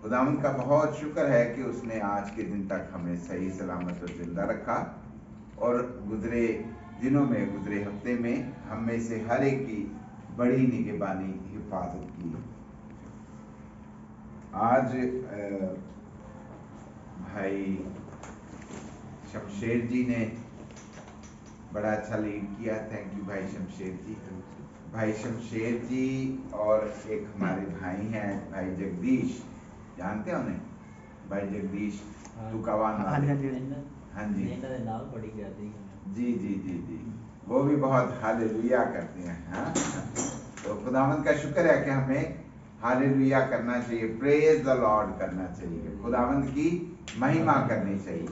खुदावंद का बहुत शुक्र है कि उसने आज के दिन तक हमें सही सलामत और जिंदा रखा और गुजरे दिनों में, गुजरे हफ्ते में हम में से हर एक की बड़ी निगहबानी हिफाजत की। आज भाई शमशेर जी ने बड़ा अच्छा लीड किया। थैंक यू भाई शमशेर जी। भाई शमशेर जी और एक हमारे भाई हैं भाई जगदीश, जानते हो उन्हें? भाई जगदीश तुकावान वाले। हाँ जी जी जी जी जी, वो भी बहुत हालेलुया करते हैं। हाँ, तो खुदावंद का शुक्र है कि हमें हालेलुया करना चाहिए, प्रेज द लॉर्ड करना चाहिए, खुदावंद की महिमा करनी चाहिए।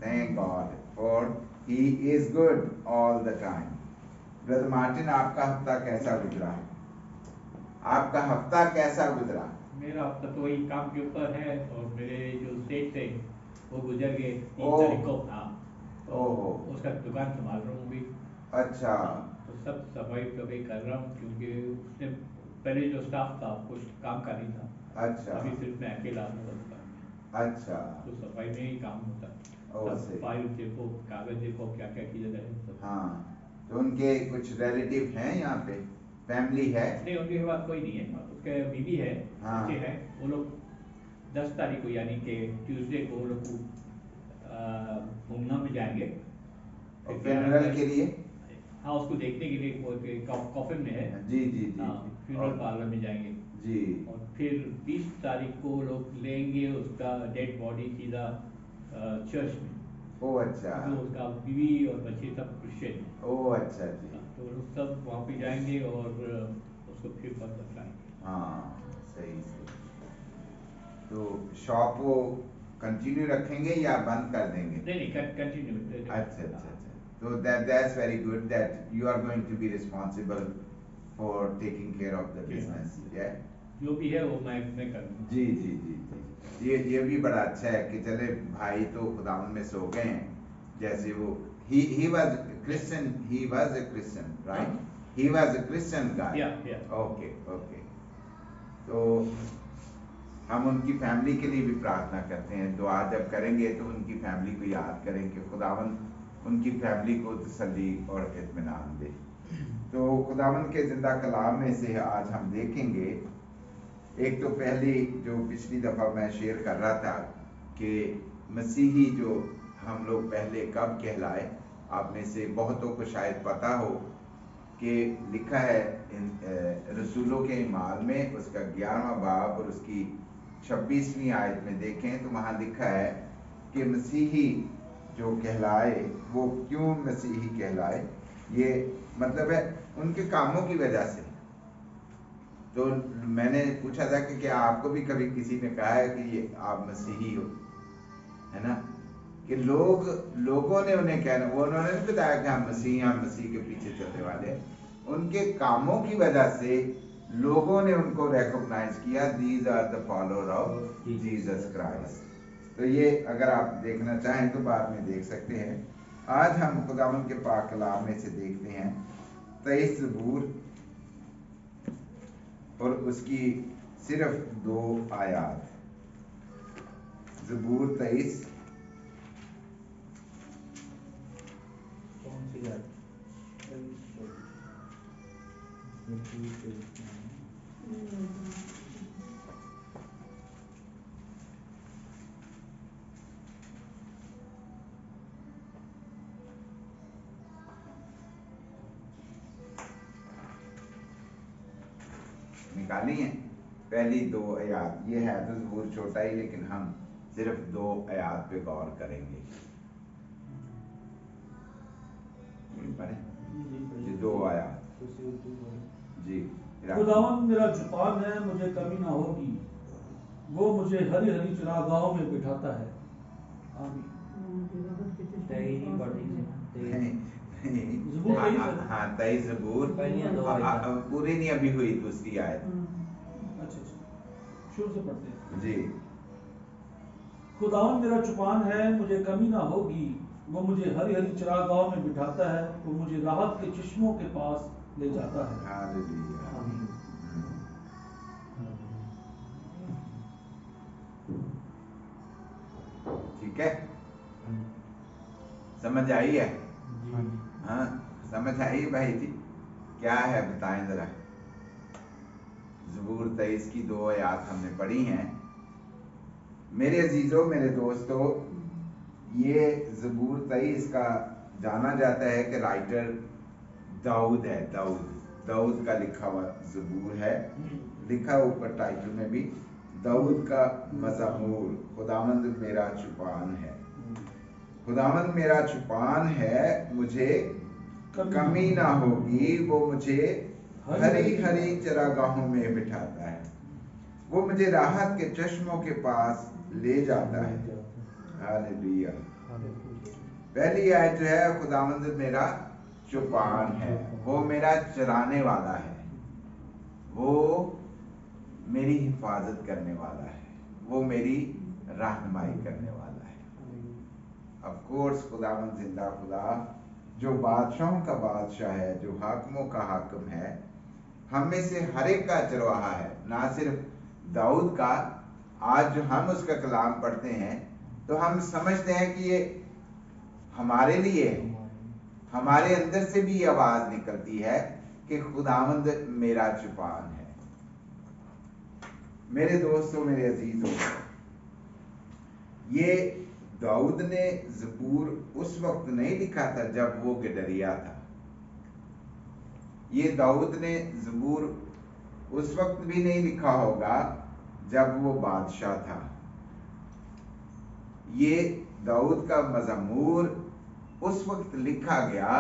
Thank God for he is good all the time. Brother Martin, आपका हफ्ता कैसा गुजरा? आपका हफ्ता कैसा गुजरा? मेरा हफ्ता तो वही काम के ऊपर है और मेरे जो स्टेट थे वो गुजर गए 3 ओह। तारीख को। हाँ, तो ओहो। उसका दुकान संभाल रहा हूँ अभी। अच्छा। तो सब सफाई वफाई कर रहा हूँ क्योंकि उसने पहले जो स्टाफ था कुछ काम का नहीं था। अच्छा अभी सिर्फ मैं अकेला हूँ दुकान में, अच्छा। तो सफाई में ही काम होता है। ओह, सब सही। फाइल देखो, कागज देखो, क्या क्या किया जाए सब। हाँ, तो उनके कुछ रिलेटिव हैं यहाँ पे, फैमिली है? नहीं, उनके पास कोई नहीं है, उसके बीवी है, हाँ। बच्चे हैं। वो लोग 10 तारीख को यानी कि ट्यूसडे को वो लोग मुंगना में जाएंगे और 11 फ्यूनरल तारीख। के लिए? हाँ, उसको देखने के लिए वो कॉफिन में है। जी जी जी हाँ, जी। फ्यूनरल और पार्लर में जाएंगे जी। और फिर 20 तारीख को लोग लेंगे उसका डेड बॉडी सीधा चर्च में। ओह अच्छा। जो उसका बीवी और बच्चे सब क्रिश्चियन हैं। ओह अच्छा जी। तो वो लोग सब वहाँ पे जाएंगे और उसको फिर वापस लाएंगे। हाँ, सही सही। तो शॉप वो कंटिन्यू रखेंगे या बंद कर देंगे? नहीं नहीं, कंटिन्यू। अच्छा अच्छा अच्छा। तो that's very good that you are going to be responsible for taking care of the business, yeah? जो भी है वो मैं करूँगा। जी जी जी जी, ये भी बड़ा अच्छा है कि चले भाई तो खुदावन में सो गए हैं। जैसे वो he was Christian, he was a Christian, right? He was a Christian guy. Yeah. Okay okay। तो हम उनकी फैमिली के लिए भी प्रार्थना करते हैं। दुआ जब करेंगे तो उनकी फैमिली को याद करें कि खुदावन उनकी फैमिली को तसल्ली और इत्मीनान दे। तो खुदावन के जिंदा कलाम में से आज हम देखेंगे, एक तो पहली जो पिछली दफ़ा मैं शेयर कर रहा था कि मसीही जो हम लोग पहले कब कहलाए। आप में से बहुतों को शायद पता हो कि लिखा है इन रसूलों के ईमाल में उसका 11वां बाब और उसकी 26वीं आयत में देखें तो वहाँ लिखा है कि मसीही जो कहलाए वो क्यों मसीही कहलाए। ये मतलब है उनके कामों की वजह से। तो मैंने पूछा था कि क्या आपको भी कभी किसी ने कहा है कि ये आप मसीही हो, है ना? कि लोगों ने उन्हें कहना, वो उन्होंने नहीं बताया कि हम मसीह के पीछे चलने वाले हैं। उनके कामों की वजह से लोगों ने उनको रिकॉग्नाइज किया, these are the follower of Jesus Christ. तो ये अगर आप देखना चाहें तो बाद में देख सकते हैं। आज हम खुदावन के पाक कलाम में से देखते हैं 23 ज़बूर और उसकी सिर्फ 2 आयात। ज़बूर 23। कौन सी बात? निकाली हैं पहली 2 आयात। ये है तो ज़बूर छोटा ही, लेकिन हम सिर्फ 2 आयात पे गौर करेंगे। ये 2 आयात जी। खुदावंद मेरा जुबान है, मुझे कमी ना होगी, वो मुझे हरी हरी चरागाहों में बिठाता है। आमीन। हाँ 23 ज़बूर पूरी नहीं अभी हुई, दूसरी आयत। अच्छा, शुरू से पढ़ते हैं जी। खुदावंद मेरा चुपान है, मुझे कमी ना होगी, वो मुझे हरी हरी चरागाहों में बिठाता है, वो मुझे राहत के चश्मों के पास ले जाता है। हालेलुया। ठीक है, समझ आई है? हाँ, समझ आई भाई जी? क्या है बताएं जरा। ज़बूर 23 की 2 आयत हमने पढ़ी हैं। मेरे अजीजों, मेरे दोस्तों, ये ज़बूर 23 का जाना जाता है कि राइटर दाऊद है। दाऊद का लिखा हुआ ज़बूर है, लिखा ऊपर टाइटल में भी दाऊद का मज़मूर, खुदावंद मेरा चुपान है। खुदावंद मेरा चुपान है, मुझे कमी ना होगी। वो मुझे हरी हरी चरागाहों में बिठाता है, वो मुझे राहत के चश्मों के पास ले जाता है। हालेलुया। पहली आयत जो है, खुदावंद मेरा चुपान है, वो मेरा चराने वाला है, वो मेरी हिफाजत करने वाला है, वो मेरी रहनुमाई करने वाला है। ऑफ कोर्स खुदावंद जिंदा खुदा, जो बादशाहों का बादशाह है, जो हाकिमों का हाकिम है, हम में से हर एक का चरवाहा है। ना सिर्फ दाऊद का, आज जो हम उसका कलाम पढ़ते हैं तो हम समझते हैं कि ये हमारे लिए है। हमारे अंदर से भी आवाज निकलती है कि खुदावंद मेरा चुपान है। मेरे दोस्तों, मेरे अजीजों, ये दाऊद ने ज़बूर उस वक्त नहीं लिखा था जब वो गडरिया था। ये दाऊद ने ज़बूर उस वक्त भी नहीं लिखा होगा जब वो बादशाह था। ये दाऊद का मज़मूर उस वक्त लिखा गया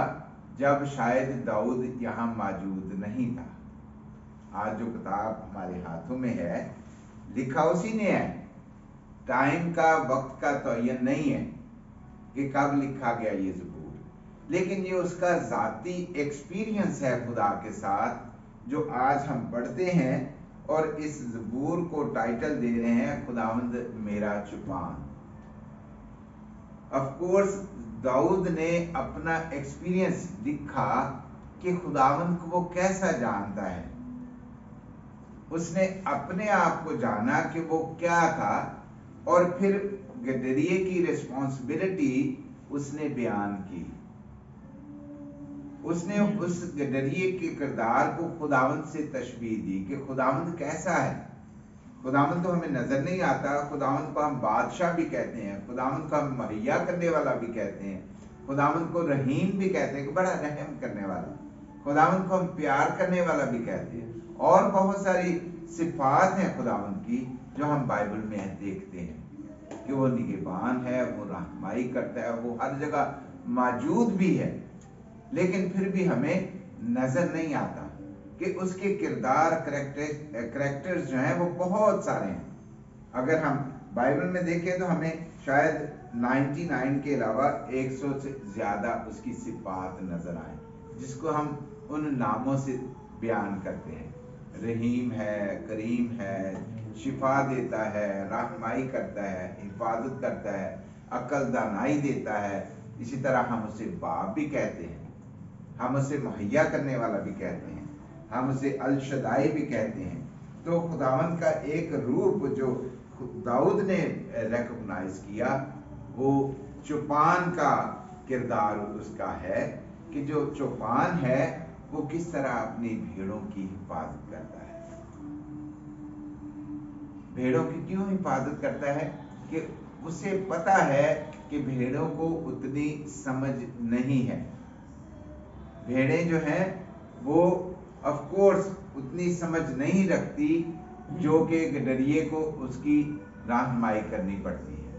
जब शायद दाऊद यहाँ मौजूद नहीं था। आज जो किताब हमारे हाथों में है, लिखा उसी ने है। टाइम का, वक्त का तयन नहीं है कि कब लिखा गया ये ज़बूर, लेकिन ये उसका ज़ाती एक्सपीरियंस है खुदा के साथ, जो आज हम पढ़ते हैं और इस ज़बूर को टाइटल दे रहे हैं खुदावंद मेरा चुपान। ऑफ कोर्स दाऊद ने अपना एक्सपीरियंस लिखा कि खुदावंद को वो कैसा जानता है। उसने अपने आप को जाना कि वो क्या था, और फिर गडरिये की रिस्पॉन्सिबिलिटी उसने बयान की। उसने उस गडरिये के किरदार को खुदावंद से तशबीह दी कि खुदावंद कैसा है। खुदावंद तो हमें नजर नहीं आता, खुदावंद को हम बादशाह भी कहते हैं, खुदावंद को हम मुहैया करने वाला भी कहते हैं, खुदावंद को रहीम भी कहते हैं कि बड़ा रहम करने वाला, खुदावंद को हम प्यार करने वाला भी कहते हैं, और बहुत सारी सिफात हैं खुदावंद की जो हम बाइबल में देखते हैं कि वो निगहबान है, वो रहनुमाई करता है, वो हर जगह मौजूद भी है, लेकिन फिर भी हमें नजर नहीं आता कि उसके किरदार, करेक्टर्स जो हैं वो बहुत सारे हैं। अगर हम बाइबल में देखें तो हमें शायद 99 के अलावा 100 से ज्यादा उसकी सिफात नजर आए, जिसको हम उन नामों से बयान करते हैं। रहीम है, करीम है, शिफा देता है, रहनुमाई करता है, हिफाजत करता है, अक्ल दानाई देता है। इसी तरह हम उसे बाप भी कहते हैं, हम उसे मुहैया करने वाला भी कहते हैं, हम उसे अल शदाई भी कहते हैं। तो खुदावंद का एक रूप जो दाऊद ने रिकॉग्नाइज किया, वो चौपान का किरदार उसका है कि जो चौपान है वो किस तरह अपनी भेड़ों की हिफाजत करता है। भेड़ों की क्यों हिफाजत करता है? कि उसे पता है कि भेड़ों को उतनी समझ नहीं है। भेड़ें जो हैं वो ऑफ कोर्स उतनी समझ नहीं रखती जो कि गडरिये को उसकी रहनुमाई करनी पड़ती है।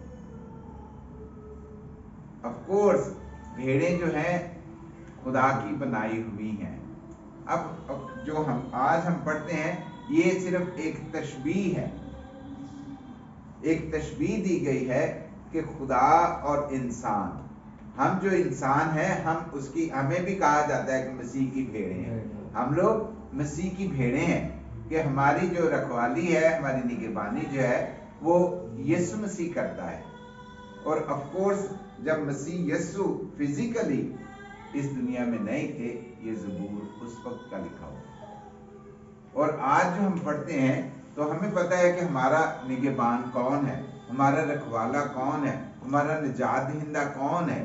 ऑफ कोर्स भेड़ें जो हैं खुदा की बनाई हुई हैं। अब जो हम आज पढ़ते हैं ये सिर्फ एक तशबीह है, एक तशबीह दी गई है कि खुदा और इंसान, हम जो इंसान हैं हम उसकी, हमें भी कहा जाता है कि मसीह की भेड़ें हैं। हम लोग मसीह की भेड़ें हैं कि हमारी जो रखवाली है, हमारी निगहबानी जो है वो यीशु मसीह करता है। और ऑफ कोर्स जब मसीह यीशु फिजिकली इस दुनिया में नहीं थे, ये ज़बूर उस वक्त का लिखा हुआ। और आज जो हम पढ़ते हैं तो हमें पता है कि हमारा निगहबान कौन है। हमारा रखवाला कौन है, हमारा निजात दहिंदा कौन है,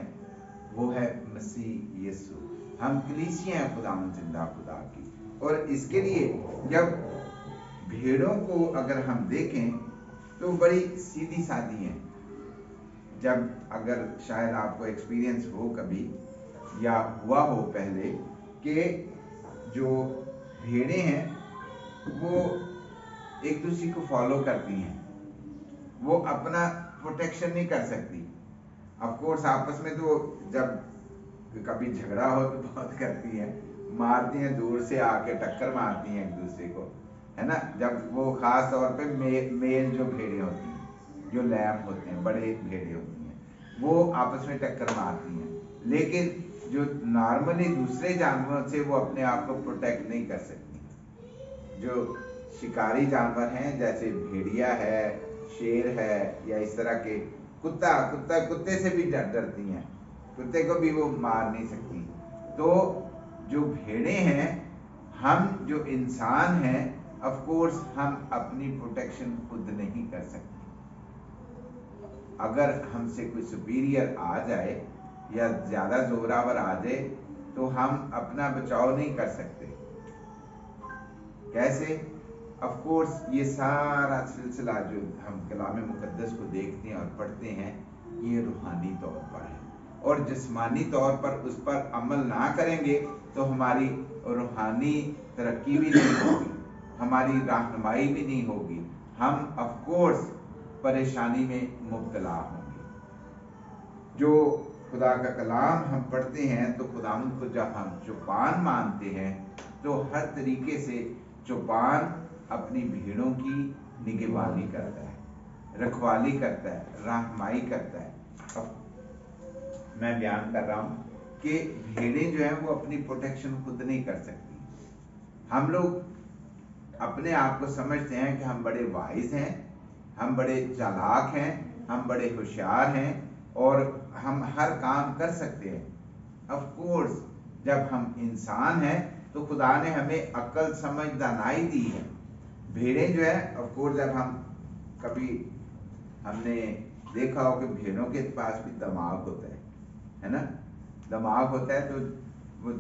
वो है मसीह यीशु। हम कलीसिया हैं खुदावंद जिंदा खुदा की। और इसके लिए जब भेड़ों को अगर हम देखें तो बड़ी सीधी सादी हैं। जब अगर शायद आपको एक्सपीरियंस हो कभी या हुआ हो पहले कि जो भेड़ें हैं वो एक दूसरे को फॉलो करती हैं, वो अपना प्रोटेक्शन नहीं कर सकती। ऑफ कोर्स आपस में तो जब कभी झगड़ा हो तो बहुत करती हैं, मारती हैं, दूर से आके टक्कर मारती हैं एक दूसरे को, है ना। जब वो खास तौर पे मेल जो भेड़ें होती हैं, जो लैम होते हैं, बड़े भेड़ें होती हैं, वो आपस में टक्कर मारती हैं। लेकिन जो नॉर्मली दूसरे जानवरों से वो अपने आप को प्रोटेक्ट नहीं कर सकती। जो शिकारी जानवर हैं जैसे भेड़िया है, शेर है, या इस तरह के कुत्ते से भी डरती हैं, कुत्ते को भी वो मार नहीं सकती। तो जो भेड़ें हैं, हम जो इंसान हैं, ऑफ कोर्स हम अपनी प्रोटेक्शन खुद नहीं कर सकते। अगर हमसे कोई सुपीरियर आ जाए या ज्यादा जोरावर आ जाए तो हम अपना बचाव नहीं कर सकते। कैसे? ऑफ कोर्स ये सारा सिलसिला जो हम कलाम मुकद्दस को देखते हैं और पढ़ते हैं, ये रूहानी तौर पर है, और जिस्मानी तौर पर उस पर अमल ना करेंगे तो हमारी रूहानी तरक्की भी नहीं होगी, हमारी रहनुमाई भी नहीं होगी, हम ऑफ कोर्स परेशानी में मुब्तला होंगे। जो खुदा का कलाम हम पढ़ते हैं तो खुदावंद को जब हम चौपान मानते हैं तो हर तरीके से चौपान अपनी भेड़ों की निगहबानी करता है, रखवाली करता है, रहनुमाई करता है। अब मैं बयान कर रहा हूँ कि भेड़ें जो हैं वो अपनी प्रोटेक्शन खुद नहीं कर सकती। हम लोग अपने आप को समझते हैं कि हम बड़े वाइज हैं, हम बड़े चालाक हैं, हम बड़े होशियार हैं और हम हर काम कर सकते हैं। ऑफ कोर्स जब हम इंसान हैं तो खुदा ने हमें अक्ल समझ दानाई दी है। भेड़ें जो है ऑफ कोर्स जब हम कभी हमने देखा हो कि भेड़ों के पास भी दिमाग होता है ना, दिमाग होता है, तो वो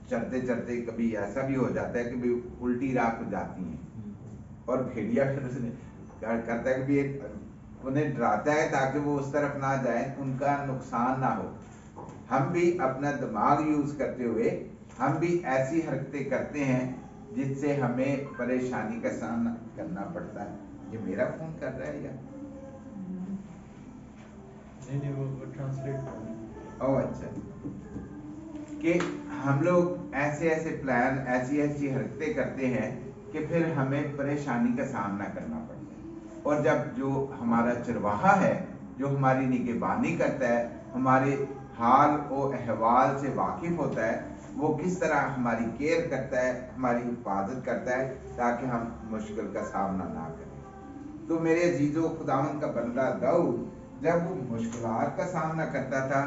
चलते चलते कभी ऐसा भी हो जाता है कि भी उल्टी राह को जाती हैं, और भेड़िया करता है कि उन्हें डराता है ताकि वो उस तरफ ना जाए, उनका नुकसान ना हो। हम भी अपना दिमाग यूज करते हुए हम भी ऐसी हरकतें करते हैं जिससे हमें परेशानी का सामना करना पड़ता है। ये मेरा फोन कर रहा है या नहीं, वो ट्रांसलेट। ओह अच्छा, कि हम लोग ऐसे ऐसे प्लान, ऐसी ऐसी हरकतें करते हैं कि फिर हमें परेशानी का सामना करना पड़ता है। और जब जो हमारा चरवाहा है, जो हमारी निगहबानी करता है, हमारे हाल और अहवाल से वाकिफ होता है, वो किस तरह हमारी केयर करता है, हमारी हिफाजत करता है ताकि हम मुश्किल का सामना ना करें। तो मेरे अजीजों, खुदावंद का बंदा दाऊद जब वो मुश्किलात का सामना करता था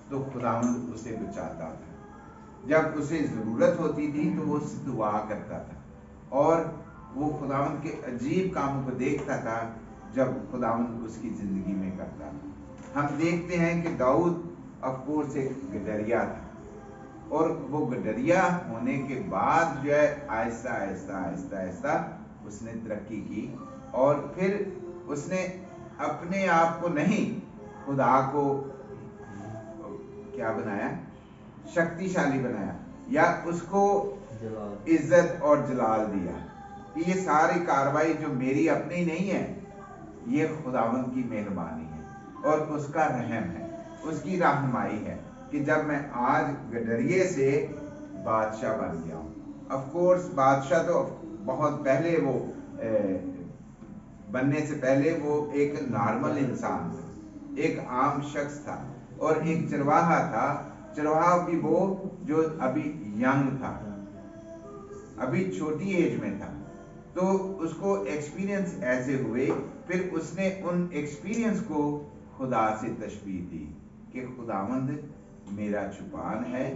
तो खुदावंद उसे बचाता था। जब उसे ज़रूरत होती थी तो वो उससे दुआ करता था और वो खुदावंद के अजीब कामों को देखता था जब खुदावंद उसकी ज़िंदगी में करता था। हम देखते हैं कि दाऊद ऑफ कोर्स एक गडरिया था, और वो गडरिया होने के बाद जो है आहिस्ता आहिस्ता आहिस्ता आहिस्ता उसने तरक्की की, और फिर उसने अपने आप को नहीं, खुदा को क्या बनाया, शक्तिशाली बनाया, या उसको इज्जत और जलाल दिया कि ये सारी कार्रवाई जो मेरी अपनी नहीं है, ये खुदावंद की मेहरबानी है और उसका रहम है, उसकी रहनुमाई है कि जब मैं आज गडरिये से बादशाह बन गया हूँ। ऑफ कोर्स बादशाह तो बहुत पहले वो बनने से पहले वो एक नॉर्मल इंसान था, एक आम शख्स था, और एक चरवाहा था। चरवाहा भी वो जो अभी यंग था, अभी छोटी एज में था, तो उसको एक्सपीरियंस ऐसे हुए, फिर उसने उन एक्सपीरियंस को खुदा से तशबीह दी कि खुदावंद मेरा चुपान है,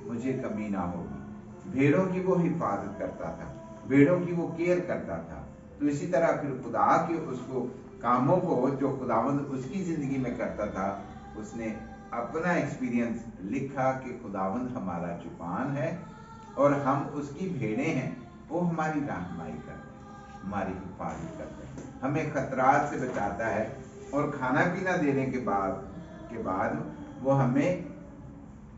मुझे कमी ना होगी। भेड़ों की वो हिफाजत करता था, भेड़ों की वो केयर करता था। तो इसी तरह फिर खुदा के उसको कामों को जो खुदावंद उसकी ज़िंदगी में करता था, उसने अपना एक्सपीरियंस लिखा कि खुदावंद हमारा चुपान है और हम उसकी भेड़ें हैं, वो हमारी रहनुमाई करते हैं, हमारी हिफाजत करते हैं, हमें खतरात से बचाता है और खाना पीना देने के बाद वो हमें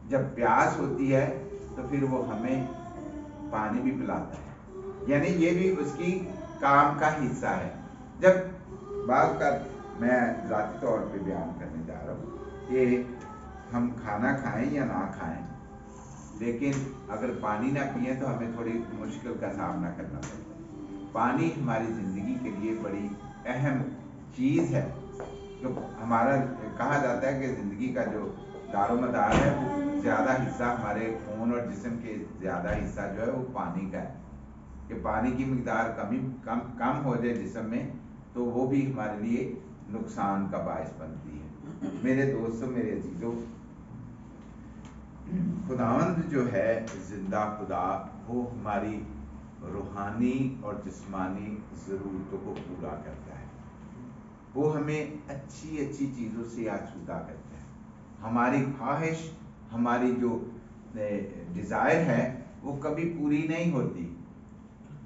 जब प्यास होती है तो फिर वो हमें पानी भी पिलाता है। यानी ये भी उसकी काम का हिस्सा है। जब बात का मैं ज़ाती तौर पे बयान करने जा रहा हूँ कि हम खाना खाएं या ना खाएं, लेकिन अगर पानी ना पिए तो हमें थोड़ी मुश्किल का सामना करना पड़ता है। पानी हमारी ज़िंदगी के लिए बड़ी अहम चीज़ है। जो हमारा कहा जाता है कि ज़िंदगी का जो दारोमदार है वो ज़्यादा हिस्सा हमारे खून और जिस्म के ज़्यादा हिस्सा जो है वो पानी का है। कि पानी की मिकदार कम हो जाए जिस्म में तो वो भी हमारे लिए नुकसान का बायस बनती है। मेरे दोस्तों, मेरे अजीजों, खुदावंद जो है जिंदा खुदा, वो हमारी रूहानी और जिस्मानी ज़रूरतों को पूरा करता है। वो हमें अच्छी अच्छी चीज़ों से आसूदा करता है। हमारी ख्वाहिश, हमारी जो डिज़ायर है वो कभी पूरी नहीं होती,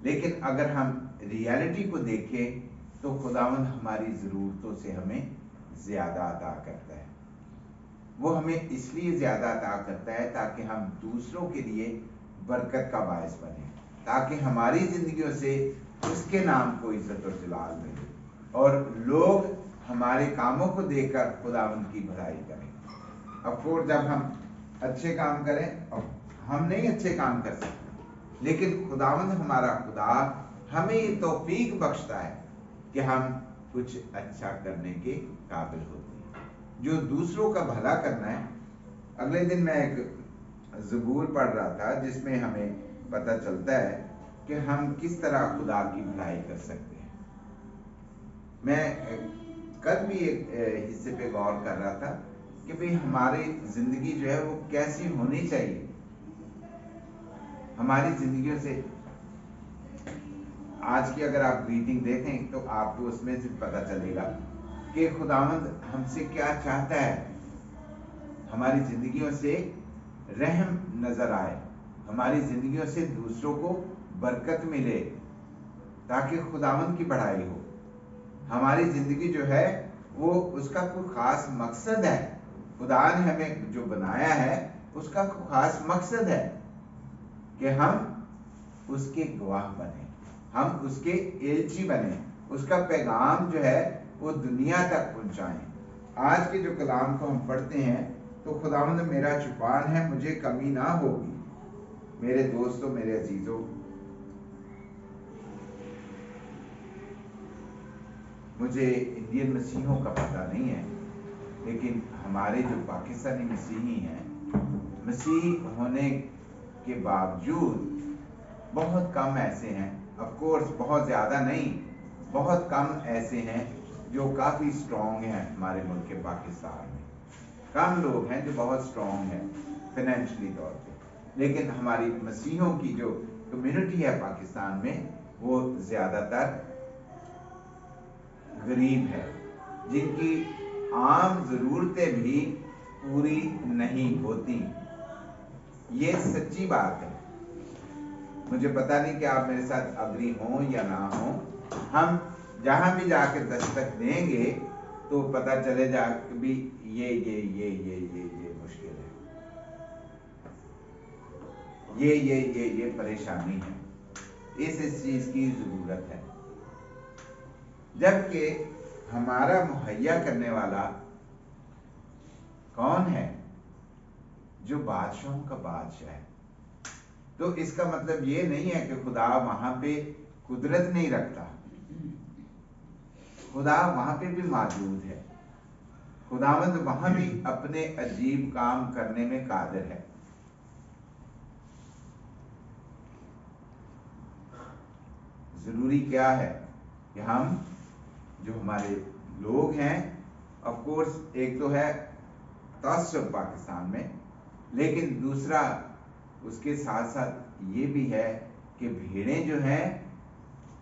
लेकिन अगर हम रियलिटी को देखें तो खुदावंद हमारी ज़रूरतों से हमें ज़्यादा अता करता है। वो हमें इसलिए ज़्यादा अता करता है ताकि हम दूसरों के लिए बरकत का बायस बने, ताकि हमारी ज़िंदगियों से उसके नाम को इज़्ज़त और जलाल मिले और लोग हमारे कामों को देखकर खुदावंद की भलाई करें। अफकोर्स जब हम अच्छे काम करें, और हम नहीं अच्छे काम कर सकते, लेकिन खुदावंद हमारा खुदा हमें ये तौफीक बख्शता है कि हम कुछ अच्छा करने के काबिल होते हैं, जो दूसरों का भला करना है। अगले दिन मैं एक ज़बूर पढ़ रहा था जिसमें हमें पता चलता है कि हम किस तरह खुदा की भलाई कर सकते हैं। मैं कल भी एक हिस्से पे गौर कर रहा था कि भाई हमारी ज़िंदगी जो है वो कैसी होनी चाहिए। हमारी ज़िंदगियों से आज की अगर आप ग्रीटिंग देखें तो आपको उसमें से पता चलेगा कि खुदावंद हमसे क्या चाहता है। हमारी ज़िंदगियों से रहम नज़र आए, हमारी ज़िंदगियों से दूसरों को बरकत मिले ताकि खुदावंद की बढ़ाई हो। हमारी ज़िंदगी जो है वो उसका कोई ख़ास मकसद है। खुदा ने हमें जो बनाया है उसका कोई ख़ास मकसद है कि हम उसके गवाह बने, हम उसके एलची बने, उसका पैगाम जो है वो दुनिया तक पहुंचाएं। आज के जो कलाम को हम पढ़ते हैं तो खुदावंद मेरा चुपान है, मुझे कमी ना होगी। मेरे दोस्तों, मेरे अजीजों, मुझे इंडियन मसीहों का पता नहीं है, लेकिन हमारे जो पाकिस्तानी मसीही हैं, मसीह होने के बावजूद बहुत कम ऐसे हैं, ऑफ कोर्स बहुत ज़्यादा नहीं, बहुत कम ऐसे हैं जो काफ़ी स्ट्रॉन्ग हैं। हमारे मुल्क के पाकिस्तान में कम लोग हैं जो बहुत स्ट्रॉन्ग हैं फाइनेंशियली तौर पे, लेकिन हमारी मसीहों की जो कम्युनिटी है पाकिस्तान में वो ज़्यादातर गरीब है, जिनकी आम ज़रूरतें भी पूरी नहीं होती। ये सच्ची बात है। मुझे पता नहीं कि आप मेरे साथ अग्री हों या ना हों, हम जहाँ भी जाकर दस्तक देंगे तो पता चलेगा कि भी ये मुश्किल है, ये परेशानी है, इस चीज़ की ज़रूरत है। जबकि हमारा मुहैया करने वाला कौन है? जो बादशाहों का बादशाह है। तो इसका मतलब ये नहीं है कि खुदा वहां पे कुदरत नहीं रखता, खुदा वहां पे भी मौजूद है। खुदावंद वहां भी अपने अजीब काम करने में कादिर है। जरूरी क्या है कि हम जो हमारे लोग हैं, ऑफ कोर्स एक तो है तासुब पाकिस्तान में, लेकिन दूसरा उसके साथ साथ ये भी है कि भेड़ें जो हैं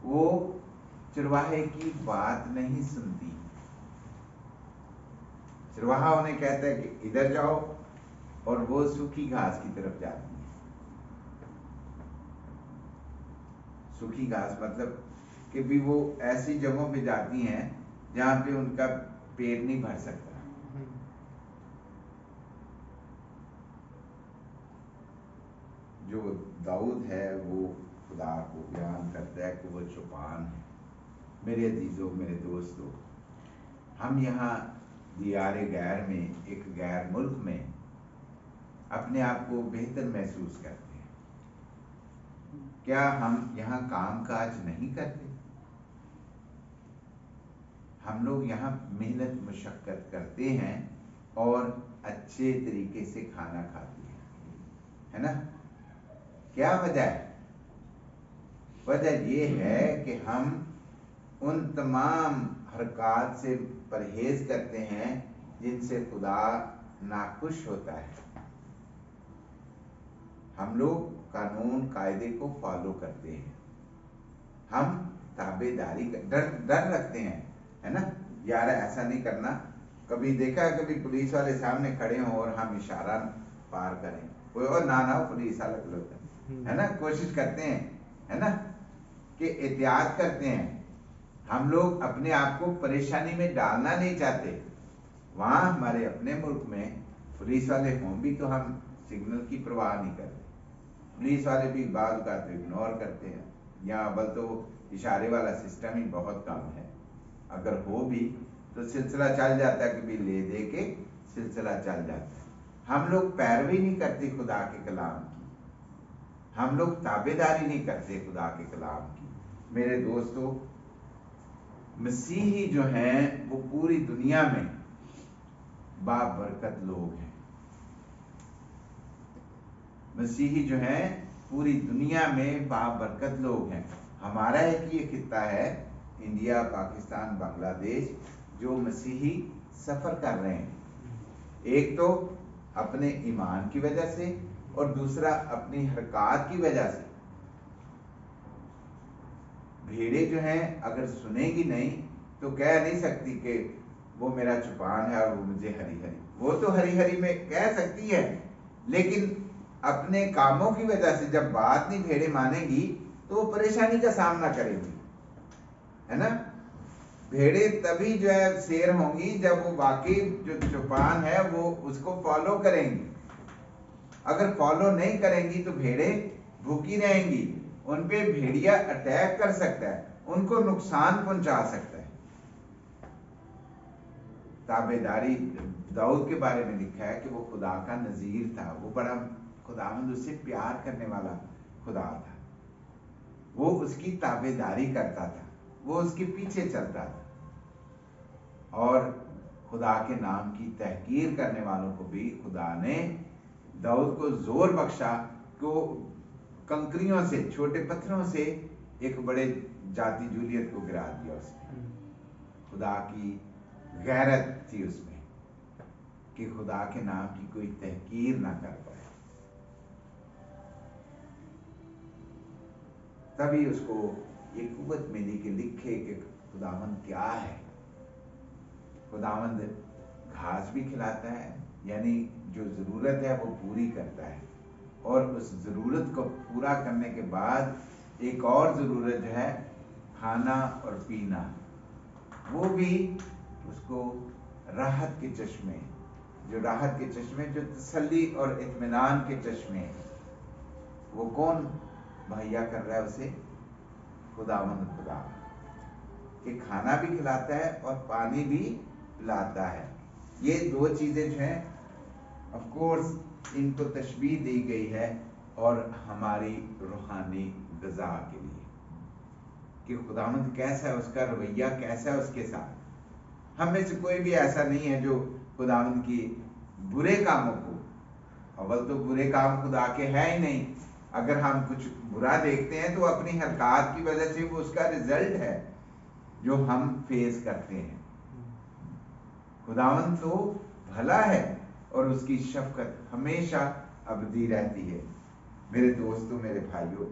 वो चरवाहे की बात नहीं सुनती। चरवाहा उन्हें कहता है कि इधर जाओ, और वो सूखी घास की तरफ जाती है। सूखी घास मतलब कि भी वो ऐसी जगहों पे जाती हैं जहां पे उनका पेट नहीं भर सकता। जो दाऊद है वो खुदा को बयान करता है कि वो चौपान है। मेरे अजीजों, मेरे दोस्तों, हम यहाँ दियारे गैर में, एक गैर मुल्क में अपने आप को बेहतर महसूस करते हैं। क्या हम यहाँ काम काज नहीं करते? हम लोग यहाँ मेहनत मशक्कत करते हैं और अच्छे तरीके से खाना खाते हैं, है ना? क्या वजह है? वजह ये है कि हम उन तमाम हरकत से परहेज करते हैं जिनसे खुदा नाखुश होता है। हम लोग कानून कायदे को फॉलो करते हैं, हम ताबेदारी डर रखते हैं, है ना? यार ऐसा नहीं करना। कभी देखा है कभी पुलिस वाले सामने खड़े हों और हम इशारा पार करें, कोई और ना पुलिस वाला लोग, है ना, कोशिश करते हैं, है ना, कि एहतियात करते हैं। हम लोग अपने आप को परेशानी में डालना नहीं चाहते। वहां हमारे अपने मुल्क में पुलिस वाले हों भी तो हम सिग्नल की परवाह नहीं करते। पुलिस वाले भी बाज़ का तो इग्नोर करते हैं। यहाँ अव्वल तो इशारे वाला सिस्टम ही बहुत कम है, अगर हो भी तो सिलसिला चल जाता है कि भी ले दे के सिलसिला चल जाता है। हम लोग पैरवी नहीं करते खुदा के कलाम की, हम लोग ताबेदारी नहीं करते खुदा के कलाम की। मेरे दोस्तों, मसीही जो हैं वो पूरी दुनिया में बाबरकत लोग हैं। मसीही जो हैं पूरी दुनिया में बाबरकत लोग हैं। हमारा एक ये खित्ता है, इंडिया, पाकिस्तान, बांग्लादेश, जो मसीही सफर कर रहे हैं। एक तो अपने ईमान की वजह से और दूसरा अपनी हरकत की वजह से। भेड़े जो हैं अगर सुनेगी नहीं तो कह नहीं सकती कि वो मेरा चौपान है और वो मुझे हरी हरी, वो तो हरी हरी में कह सकती है, लेकिन अपने कामों की वजह से जब बात नहीं भेड़े मानेगी तो वो परेशानी का सामना करेगी, है ना? भेड़े तभी जो है शेर होंगी जब वो वाकई जो चौपान है वो उसको फॉलो करेंगी। अगर फॉलो नहीं करेंगी तो भेड़े भूखी रहेंगी, उन पे भेड़िया अटैक कर सकता है, उनको नुकसान पहुंचा सकता है। ताबेदारी, दाऊद के बारे में लिखा है कि वो खुदा का नजीर था, वो बड़ा खुदावंद उससे प्यार करने वाला खुदा था, वो उसकी ताबेदारी करता था, वो उसके पीछे चलता था। और खुदा के नाम की तहकीर करने वालों को भी खुदा ने, दाऊद को जोर बख्शा कि कंकरियों से, छोटे पत्थरों से एक बड़े जाति जूलियत को गिरा दिया उसने। खुदा की गैरत थी उसमें कि खुदा के नाम की कोई तहकीर ना कर पाए। तभी उसको ये कुव्वत मिली कि लिखे कि खुदावंद क्या है। खुदावंद घास भी खिलाता है, यानी जो जरूरत है वो पूरी करता है, और उस जरूरत को पूरा करने के बाद एक और जरूरत जो है खाना और पीना, वो भी उसको राहत के चश्मे, जो राहत के चश्मे, जो तसल्ली और इत्मीनान के चश्मे, वो कौन मुहैया कर रहा है उसे? खुदावंद खुदा, कि खाना भी खिलाता है और पानी भी पिलाता है। ये दो चीजें जो हैं, ऑफ कोर्स इनको तशबीह दी गई है और हमारी रूहानी ग़िज़ा के लिए, कि खुदावंद कैसा है, उसका रवैया कैसा है उसके साथ। हम में से कोई भी ऐसा नहीं है जो खुदावंद की बुरे कामों को, अव्वल तो बुरे काम खुदा के है ही नहीं, अगर हम कुछ बुरा देखते हैं तो अपनी हरकत की वजह से वो उसका रिजल्ट है जो हम फेस करते हैं। खुदावंद तो भला है और उसकी शफकत हमेशा अबदी रहती है। मेरे दोस्तों, मेरे भाइयों,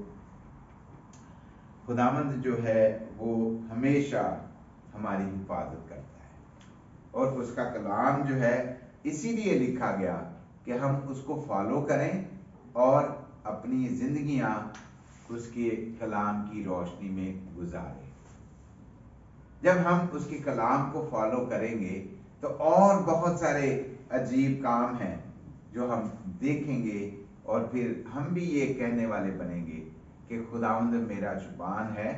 खुदावंद जो है वो हमेशा हमारी हिफाजत करता है। और उसका कलाम जो है इसीलिए लिखा गया कि हम उसको फॉलो करें और अपनी जिंदगियां उसके कलाम की रोशनी में गुजारें। जब हम उसके कलाम को फॉलो करेंगे तो और बहुत सारे अजीब काम हैं जो हम देखेंगे, और फिर हम भी ये कहने वाले बनेंगे कि खुदावंद मेरा जुबान है,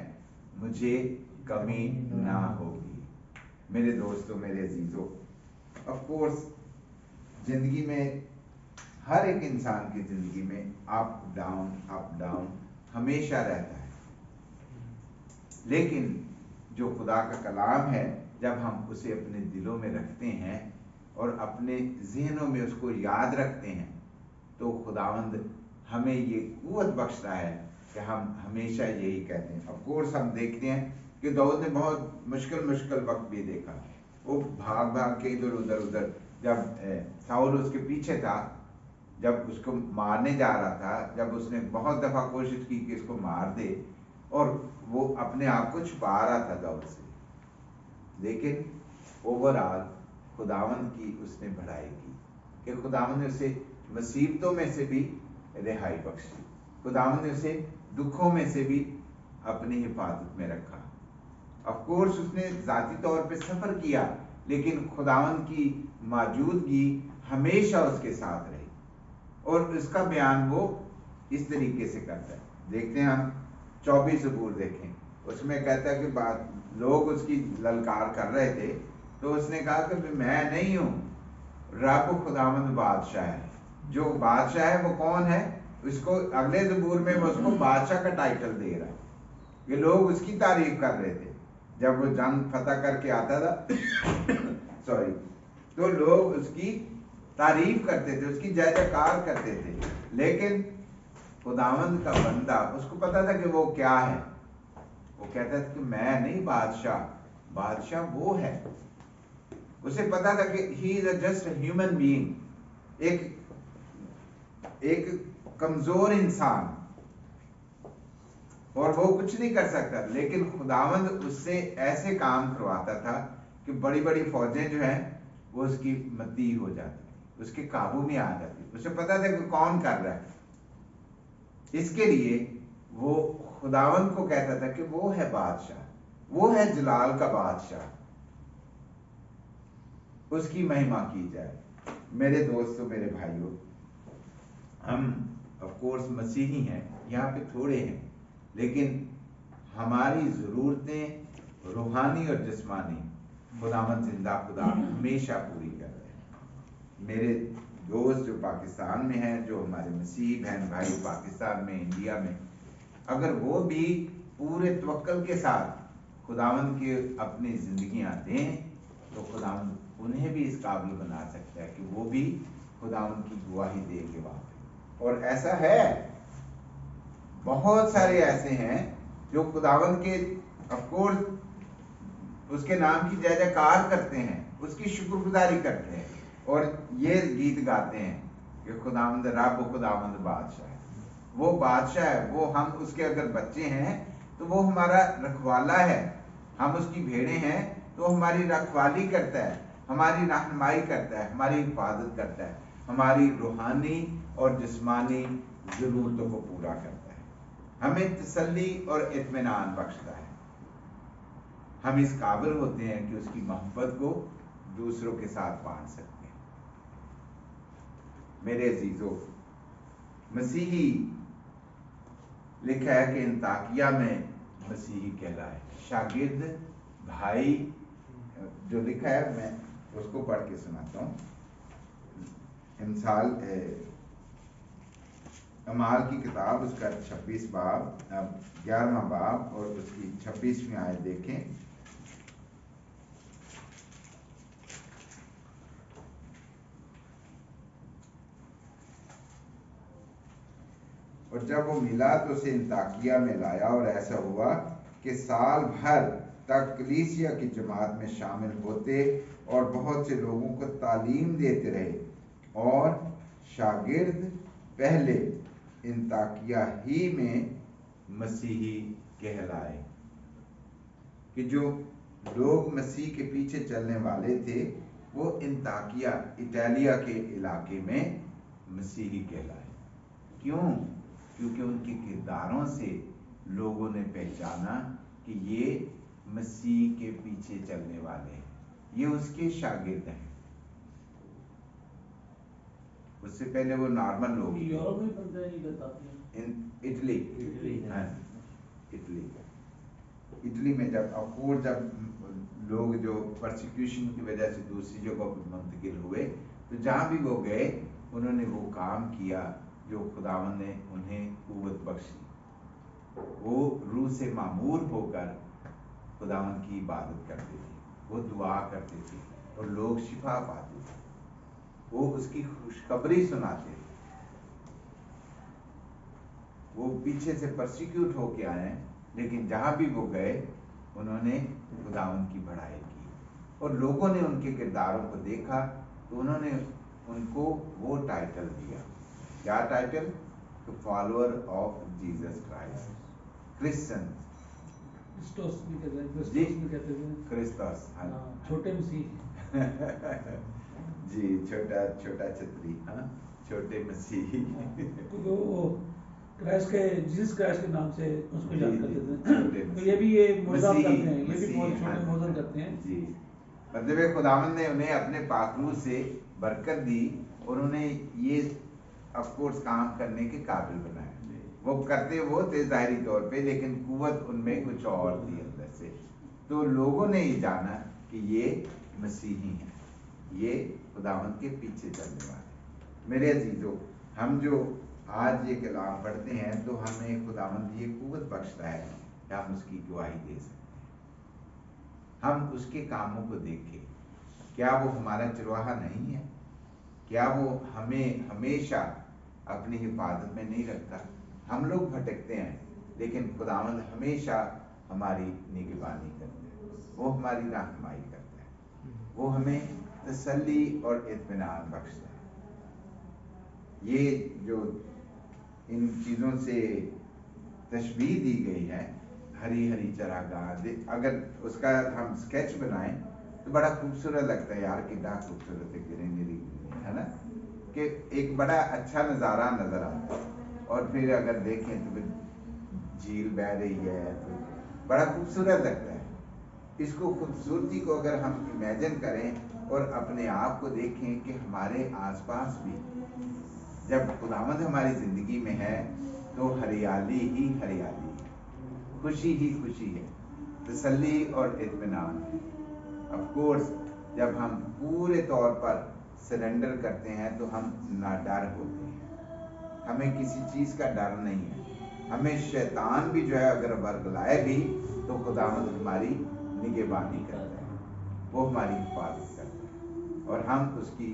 मुझे कमी ना होगी। मेरे दोस्तों, मेरे अजीजों, ऑफ कोर्स जिंदगी में हर एक इंसान की जिंदगी में अप डाउन हमेशा रहता है, लेकिन जो खुदा का कलाम है जब हम उसे अपने दिलों में रखते हैं और अपने जहनों में उसको याद रखते हैं तो खुदावंद हमें ये कुव्वत बख्शता है कि हम हमेशा यही कहते हैं। ऑफ कोर्स हम देखते हैं कि दाऊद ने बहुत मुश्किल वक्त भी देखा। वो भाग के इधर उधर जब साउल उसके पीछे था, जब उसको मारने जा रहा था, जब उसने बहुत दफा कोशिश की कि इसको मार दे और वो अपने आप को छुपा रहा था दाऊद से, लेकिन ओवरऑल खुदावंद की उसने बढ़ाई की कि खुदावंद ने उसे मुसीबतों में से भी रिहाई बख्शी, खुदावंद ने उसे दुखों में से भी अपनी हिफाजत में रखा। ऑफ कोर्स उसने जाती तौर पे सफर किया, लेकिन खुदावंद की मौजूदगी हमेशा उसके साथ रही, और उसका बयान वो इस तरीके से करता है। देखते हैं हम 24 ज़बूर देखें, उसमें कहता है कि लोग उसकी ललकार कर रहे थे तो उसने कहा कि मैं नहीं हूं, रब खुदावंद बादशाह है। जो बादशाह है वो कौन है? उसको अगले ज़बूर में वो उसको बादशाह का टाइटल दे रहा है। ये लोग उसकी तारीफ कर रहे थे जब वो जंग फतह करके आता था सॉरी, तो लोग उसकी तारीफ करते थे, उसकी जय जयकार करते थे, लेकिन खुदावंद का बंदा, उसको पता था कि वो क्या है। वो कहता था कि मैं नहीं बादशाह, बादशाह वो है। उसे पता था कि he is just human being, एक कमजोर इंसान, और वो कुछ नहीं कर सकता, लेकिन खुदावंद उससे ऐसे काम करवाता था कि बड़ी बड़ी फौजें जो हैं वो उसकी मद्दी हो जाती, उसके काबू में आ जाती। उसे पता था कि कौन कर रहा है, इसके लिए वो खुदावंद को कहता था कि वो है बादशाह, वो है जलाल का बादशाह, उसकी महिमा की जाए। मेरे दोस्तों, मेरे भाइयों, हम ऑफ कोर्स मसीही हैं, यहाँ पे थोड़े हैं, लेकिन हमारी ज़रूरतें रूहानी और जिस्मानी खुदावंद जिंदा खुदा हमेशा पूरी कर रहे हैं। मेरे दोस्त जो पाकिस्तान में हैं, जो हमारे मसीही बहन भाई पाकिस्तान में, इंडिया में, अगर वो भी पूरे तवक्कल के साथ खुदावंद के अपनी जिंदगियां दें तो खुदावंद उन्हें भी इस काबिल बना सकता है कि वो भी खुदावंद की गवाही देंगे वहां पे। और ऐसा है, बहुत सारे ऐसे हैं जो खुदावंद के ऑफ कोर्स उसके नाम की जय जयकार करते हैं, उसकी शुक्रगुजारी करते हैं और ये गीत गाते हैं कि खुदावंद रब खुदावंद बादशाह है। वो बादशाह है, वो हम उसके अगर बच्चे हैं तो वो हमारा रखवाला है, हम उसकी भेड़ें हैं तो हमारी रखवाली करता है, हमारी रहनुमाई करता है, हमारी हिफाजत करता है, हमारी रूहानी और जिस्मानी जरूरतों को पूरा करता है, हमें तसल्ली और इत्मीनान बख्शता है। हम इस काबिल होते हैं कि उसकी मोहब्बत को दूसरों के साथ बांट सकते हैं। मेरे अजीजों, मसीही लिखा है कि अंताकिया में मसीही कहलाए, शागिर्द भाई जो लिखा है, मैं उसको पढ़ के सुनाता हूँ। इमसाल अमाल की किताब, उसका 26 बाब 11वां बाब और उसकी 26वीं आयत देखें। और जब वो मिला तो उसे अंताकिया में लाया, और ऐसा हुआ कि साल भर तक कलीसिया की जमात में शामिल होते और बहुत से लोगों को तालीम देते रहे, और शागिर्द पहले अंताकिया ही में मसीही कहलाए। कि जो लोग मसीह के पीछे चलने वाले थे वो इंताकिया इटालिया के इलाके में मसीही कहलाए। क्यों? क्योंकि उनके किरदारों से लोगों ने पहचाना कि ये मसीह के पीछे चलने वाले हैं, ये उसके शागिर्द हैं। उससे पहले वो नॉर्मल लोग थे। यूरोप में बनते हैं, ये बताते हैं। इन इटली, हाँ, इटली में जब लोग जो परसिक्यूशन की वजह से दूसरी जगह पर मुंतकिल हुए, तो जहाँ भी वो गए उन्होंने वो काम किया जो खुदावंद ने उन्हें कुव्वत बख्शी। वो रूह से मामूर होकर खुदावंद की इबादत करते थे, वो दुआ करते थे और लोग शिफा पाते थे, वो उसकी खुशखबरी सुनाते थे। वो पीछे से परसिक्यूट होके आए, लेकिन जहाँ भी वो गए उन्होंने खुदावंद की बढ़ाई की और लोगों ने उनके किरदारों को देखा तो उन्होंने उनको वो टाइटल दिया। क्या title? Follower of Jesus Christ, Christian. Christos भी कहते हैं, जी, क्रिस्टोस भी कहते हैं, क्रिस्तोस, हाँ। छोटे मसीह। जी, छोटा छतरी, हाँ, छोटे मसीही। क्योंकि वो क्राइस्ट के, जीसस क्राइस्ट के नाम से उसको याद करते थे। छोटे तो ये भी ये मोजाम मसीही, करते हैं, ये भी मसीही, बहुत छोटे हाँ। मोजन करते हैं। जी, मतलब ये खुदावंद ने उन्हें अपने पाकरू से बरकत दी और उन्हें ये ऑफ कोर्स काम करने के काबिल बनाया। वो करते वो थे ज़ाहिरी तौर पे, लेकिन कुव्वत उनमें कुछ और थी अंदर से। तो लोगों ने ये जाना कि ये मसीही हैं, ये खुदावंद के पीछे चलने वाले। मेरे अजीजों, हम जो आज ये कलाम पढ़ते हैं तो हमें खुदावंद ये कुव्वत बख्शता है कि हम उसकी गवाही दे सकते हैं। हम उसके कामों को देखें। क्या वो हमारा चरवाहा नहीं है? क्या वो हमें हमेशा अपनी हिफाजत में नहीं रखता? हम लोग भटकते हैं, लेकिन खुदावंद हमेशा हमारी निगरानी करते हैं, वो हमारी रहनुमाई करता है, वो हमें तसल्ली और इत्मीनान बख्शता है। ये जो इन चीज़ों से तशबीह दी गई है, हरी हरी चरागाह, अगर उसका हम स्केच बनाएं तो बड़ा खूबसूरत लगता है यार, कितना खूबसूरत है ग्रीनरी, है ना, कि एक बड़ा अच्छा नज़ारा नज़र आता है। और फिर अगर देखें तो फिर झील बह रही है तो बड़ा खूबसूरत लगता है। इसको खूबसूरती को अगर हम इमेजिन करें और अपने आप को देखें कि हमारे आसपास भी जब खुदावंद हमारी ज़िंदगी में है तो हरियाली ही हरियाली है, खुशी ही खुशी है, तसल्ली और इत्मीनान है। ऑफ कोर्स जब हम पूरे तौर पर सरेंडर करते हैं तो हम नाडर होते हैं, हमें किसी चीज़ का डर नहीं है। हमें शैतान भी जो है अगर बरगलाए भी तो खुदावंद हमारी निगहबानी करता है, वो हमारी हिफाजत करता है और हम उसकी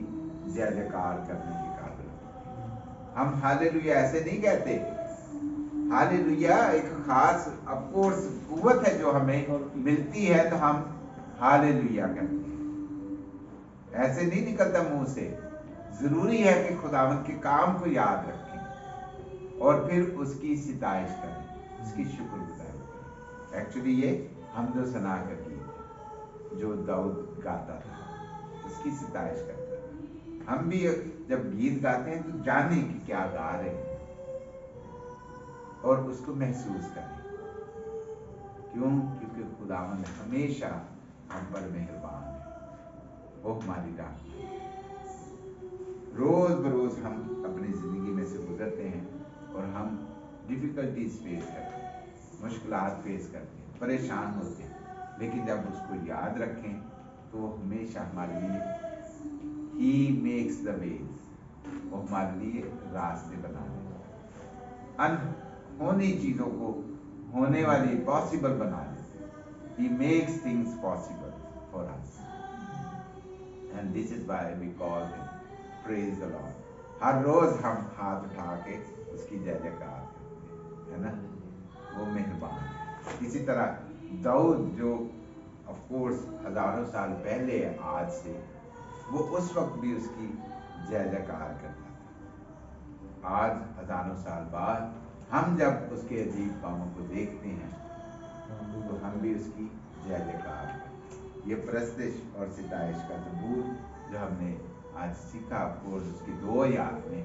जय जयकार करने के काबिल होते हैं। हम हालेलुया ऐसे नहीं कहते। हालेलुया एक खास ऑफ कोर्स कुव्वत है जो हमें मिलती है तो हम हालेलुया कहते हैं, ऐसे नहीं निकलता मुंह से। जरूरी है कि खुदावंद के काम को याद रखें और फिर उसकी सिताइश करें, उसकी शुक्रगुजारी करें। एक्चुअली ये हमदो सना का गीत है जो दाऊद गाता था, उसकी सिताइश करता था। हम भी जब गीत गाते हैं तो जाने कि क्या गा रहे हैं और उसको महसूस करें। क्यों? क्योंकि खुदावंद हमेशा हम पर मेहरबान है, वो हमारी राह रोज बरोज हम अपनी जिंदगी में से गुजरते हैं और हम डिफिकल्टीज फेस करते हैं, मुश्किलात फेस करते हैं, परेशान होते हैं, लेकिन जब उसको याद रखें तो वो हमेशा हमारे लिए ही मेक्स द वेज, वो हमारे लिए रास्ते बना देता है, अनहोनी चीजों को होने वाली पॉसिबल बना देता है। He makes things possible for us, and this is why we call him praise the Lord. हर रोज हम हाथ उठा के उसकी जय जयकार करते हैं, है ना, वो मेहरबान है। इसी तरह दाऊद जो ऑफ कोर्स हजारों साल पहले है आज से, वो उस वक्त भी उसकी जय जयकार करता था। आज हजारों साल बाद हम जब उसके अजीब कामों को देखते हैं तो हम भी उसकी जय जयकार करते हैं। ये परस्तिश और सिताइश का ज़बूर जो हमने आज सीखा और उसकी दुआ याद में,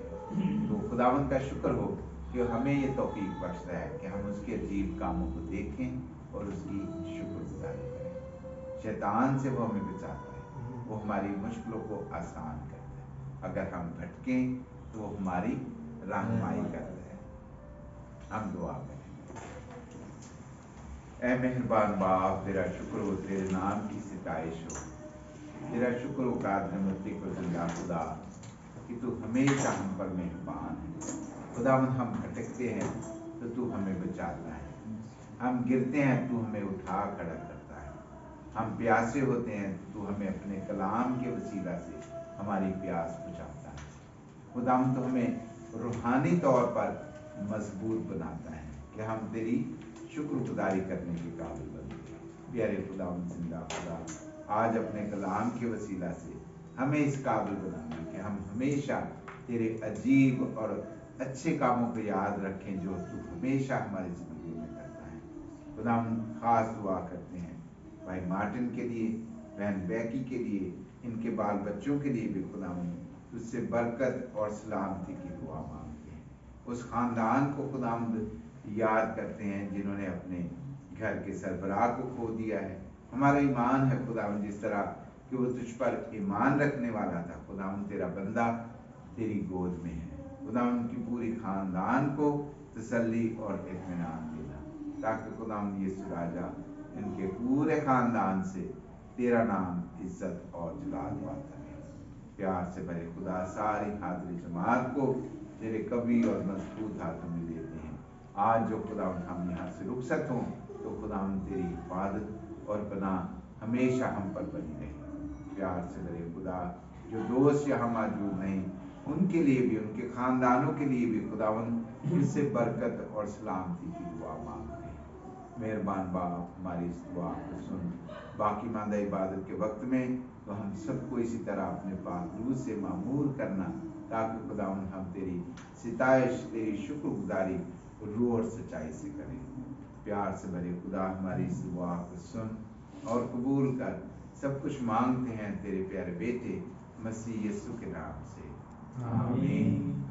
तो खुदावंद का शुक्र हो कि हमें ये तौफीक बख्श रहा है कि हम उसके अजीब कामों को देखें और उसकी शुक्रगुजारी करें। शैतान से वो हमें बचाता है, वो हमारी मुश्किलों को आसान करता है। अगर हम भटकें तो वो हमारी रहनुमाई करता है। हम दुआ करें। ऐ मेहरबान बाप, तेरा शुक्र हो, तेरे नाम की सिताइश हो, तेरा शुक्र हो कादिर मुत्तक़ और जिंदा खुदा कि तू हमेशा हम पर मेहरबान है। खुदावंद हम भटकते हैं तो तू हमें बचाता है, हम गिरते हैं तू हमें उठा खड़ा करता है, हम प्यासे होते हैं तो तू हमें अपने कलाम के वसीला से हमारी प्यास बुझाता है। खुदावंद तो हमें रूहानी तौर पर मजबूत बनाता है कि हम तेरी शुक्रगुजारी करने के काबिल बनते हैं। प्यारे खुदावंद जिंदा खुदा, आज अपने कलाम के वसीला से हमें इस काबिल बनाना कि हम हमेशा तेरे अजीब और अच्छे कामों को याद रखें जो तू हमेशा हमारी ज़िंदगी में करता है। खुदा हम खास दुआ करते हैं भाई मार्टिन के लिए, बहन बैकी के लिए, इनके बाल बच्चों के लिए भी खुदा हम तुझसे बरकत और सलामती की दुआ मांगते हैं। उस ख़ानदान को खुदा हम याद करते हैं जिन्होंने अपने घर के सरबराह को खो दिया है। हमारा ईमान है खुदा जिस तरह कि वो तुझ पर ईमान रखने वाला था, खुदा तेरा बंदा तेरी गोद में है। खुदा उनकी पूरी ख़ानदान को तसल्ली और इत्मीनान देना, ताकि खुदा यीशु राजा इनके पूरे ख़ानदान से तेरा नाम इज्जत और जलाल पाता है। प्यार से भरे खुदा सारी हाज़िर जमात को तेरे कवी और मजबूत हाथों में देते हैं। आज जो खुदा हम यहाँ से रुखसत हों तो खुदा तेरी हिफाजत और पनाह हमेशा हम पर बनी रहे। प्यार से भरे खुदा जो दोस्त यहाँ मौजूद नहीं, उनके लिए भी, उनके ख़ानदानों के लिए भी खुदावंद इससे बरकत और सलामती की दुआ मांगते हैं। मेहरबान बाप, हमारी इस दुआ को सुन। बाकी मांदा इबादत के वक्त में तो हम सबको इसी तरह अपने पाक रूह से मामूर करना, ताकि खुदावंद हम तेरी सिताइश, तेरी शुक्रगुजारी रूह और सच्चाई से करें। प्यार से भरे खुदा हमारी इस दुआ को सुन और कबूल कर। सब कुछ मांगते हैं तेरे प्यारे बेटे मसीह यीशु के नाम से, आमीन।